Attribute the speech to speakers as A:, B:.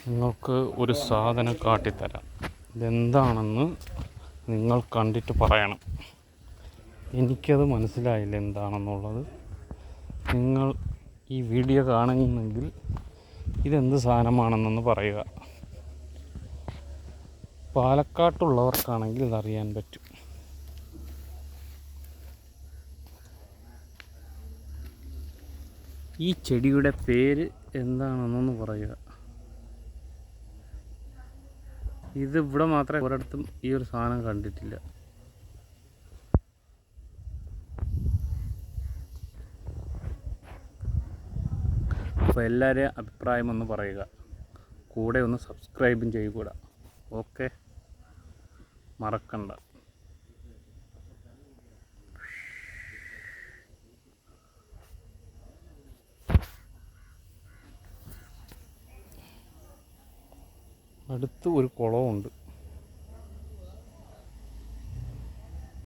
A: നിങ്ങൾക്ക് ഒരു സാധനം കാട്ടിത്തരാം. ഇതെന്താണെന്ന് നിങ്ങൾ കണ്ടിട്ട് പറയണം. എനിക്കത് മനസ്സിലായില്ല എന്താണെന്നുള്ളത്. നിങ്ങൾ ഈ വീഡിയോ കാണുന്നെങ്കിൽ ഇതെന്ത് സാധനമാണെന്നൊന്ന് പറയുക. പാലക്കാട്ടുള്ളവർക്കാണെങ്കിൽ ഇതറിയാൻ പറ്റും. ഈ ചെടിയുടെ പേര് എന്താണെന്നൊന്ന് പറയുക. ഇത് ഇവിടെ മാത്രമേ ഒരിടത്തും ഈ ഒരു സാധനം കണ്ടിട്ടില്ല. അപ്പോൾ എല്ലാവരെയും അഭിപ്രായം ഒന്ന് പറയുക. കൂടെ ഒന്ന് സബ്സ്ക്രൈബും ചെയ്യുക. ഓക്കെ, മറക്കണ്ട. അടുത്ത് ഒരു കുളമുണ്ട്.